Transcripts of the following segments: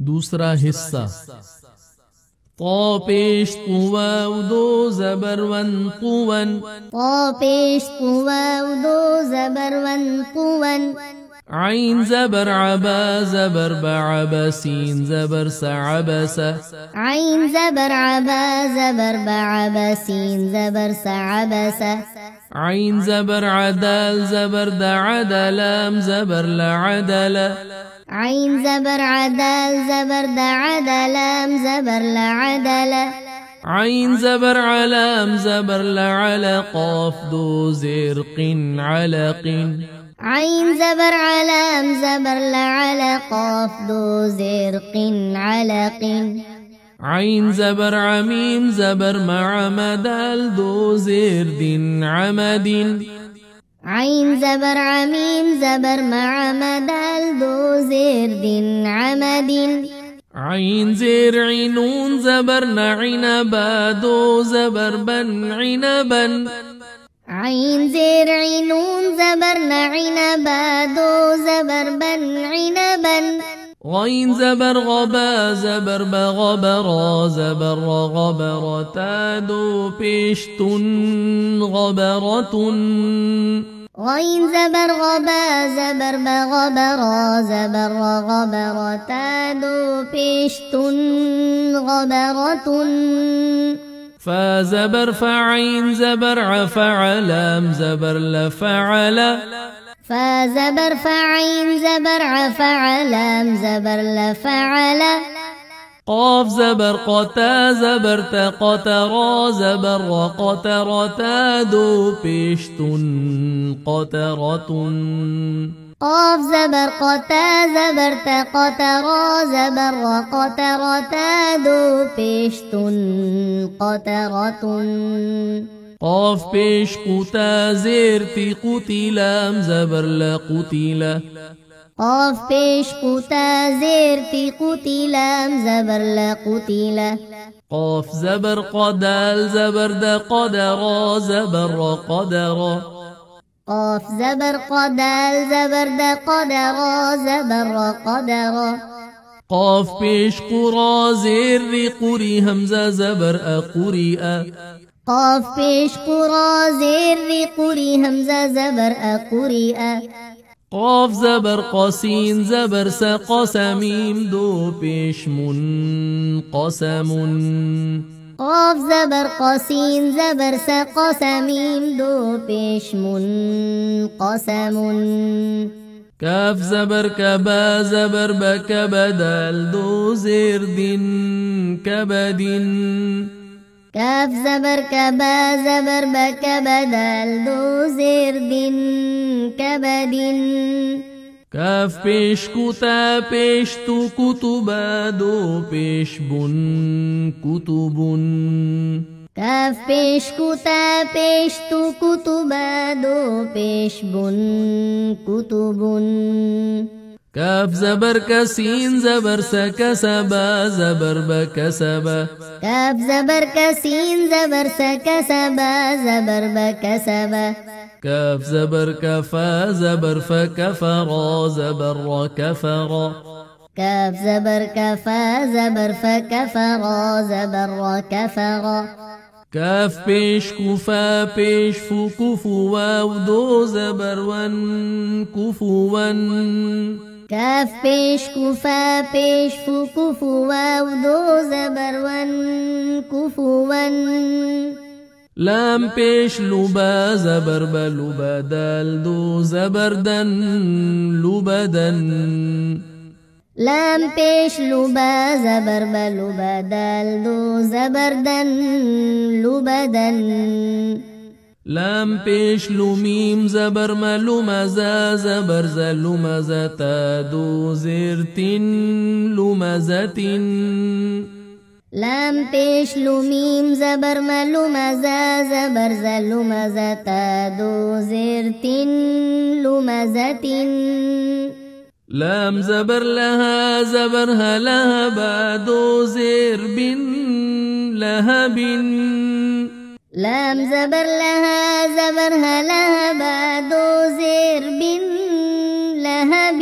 दूसरा हिस्सा क़ौ पेश कुवाव दो ज़बर वन कुवन क़ौ पेश कुवाव दो ज़बर वन कुवन عين زبر عبا زبر بعب سين زبر سعبس عين زبر عبا زبر بعب سين زبر سعبس عين زبر عدال زبر دعد لام زبر لعدل عين زبر عدال زبر دعد لام زبر لعدل عين زبر علام زبر لعل قاف دو زرق علق عين زبر علام زبر لعل قاف دو زرق علق عين زبر عميم زبر مع مدال دو زرد عمد عين زبر عميم زبر مع مدال دو زرد عمد عين زير عينون زبر عنبا دو زبر بن عنبا عين زير عينون زبر عنبا دو زبر بن عنبا غين زبر غبا زبر بغبرا زبر غبرتا دو بيشتن غبرة غين زبر غبا زبر بغبرا زبر غبرتا دو بيشتن غبرة فزبر فعين زبر عفعلام زبر لفعل فزبر فعين زبر عفعلام زبر لفعل قاف زبر قتا زبر تقترا زبر قترتا دو بيشتن قترة قاف زبر قتا زبر تقترا زبر قترتا دو بيشتن قترة قاف بيش قتا زيرتي قتلام زبر لقتل قاف بيش قتا زيرتي قتلام زبر لقتل قاف زبر قدال زبر دا قدرا زبر قدرا قاف زبر قدال زبر دا قدرا زبر قدرا قاف بيش قرا زير قري همزة زبر أقرئ قاف بيش قرا زير قري همزة زبر أقرئ قاف زبر قاسين زبر سقسميم دو بيش منقسم قاف زبر قاسين زبر سقسميم دو بيش منقسم كاف زبر كبا زبر بكبدال دو زرد كبد كاف زبر كبا زبر بكبدال دو زرد كبد كاف بيش كتا بيش تو كتبا دو بيش بن كتب كاف بيش كتا بيش تو كتبا دو بيش بن كتب كاف زبر كسين زبر سكسبا زبر بكسبا كاف زبر كسين زبر سكسبا زبر بكسبا كاف زبر كفا زبر فكفرا زبر كفرا كاف زبر كفا زبر فكفرا زبر كفرا كاف بيش كفا بيش فو كفو واو دو زبر ون كفو ون كاف بيش كفا بيش فو كفو واو دو زبر ون كفو ون لام بيش لبا زبر بلبا دال دو زبردن لبدن لام بيش لبا زبر بلبا دال دو زبردن لبدن لام بيش لميم زبر ملمزا زبر زلمزتا دو زرتن لمزة لام بيش لميم زبر ملمزا زبر زلمزتا دو زرتن لمزة لام زبر لها زبرها لهبا دو زر بن لهب لام زبر لها زبرها لهبا دو زر بن لهب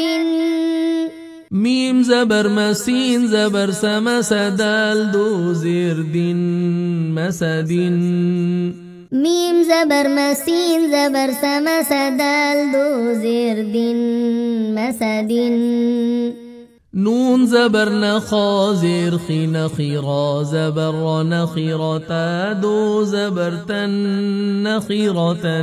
ميم زبر مسين زبر سمسدال دو زير دين مسدين ميم زبر مسين زبر سمسدال دو زير دين مسدين نون زبر نخا زير خي نخيرا زبر نخيرتا دو زبرتن نخيرة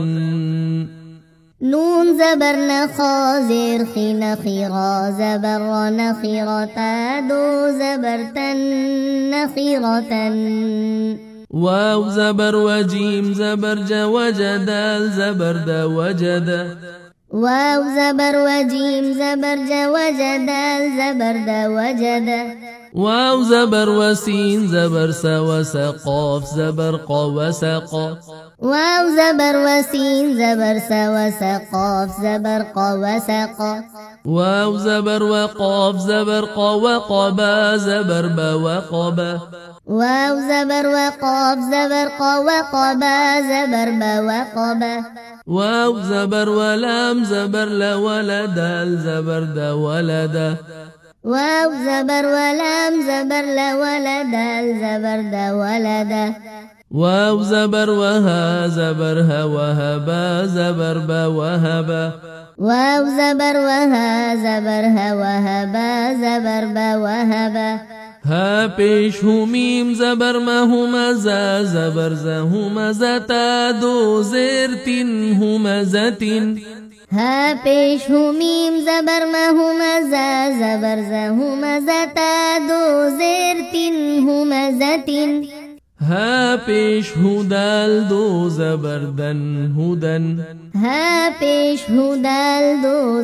نون زبر نخا زير خي نخيرا زبر نخيرتا دو زبرتن نخيرة واو زبر وجيم زبر وجدال زبر دا وجد واو زبر وجيم زبر وجدال زبر دا وجد واو زبر وسين زبر وسقاف زبر قا وسقا واو زبر وسين زبر وسقاف زبر قا وسقا واو زبر وقاف زبر قا وقبا زبر با وقبا واو زبر وقاف زبر قا وقبا زبر با وقبا واو زبر ولام زبر لا ولد زبر دا ولد واو زبر ولام زبر لا ولد زبر دا ولد واو زبر وها زبر ها وهبا زبر با وهبا واو زبر وها زبر ها وهبا زبر با وهبا ها پیش همیم زبر مهمزا زبر زهمزتا دو زرتن همزتن ها پیش همیم زبر مهمزا زبر زهمزتا دو زرتن همزتن ها پیش هدال دو زبردن هدن ها پیش هدال دو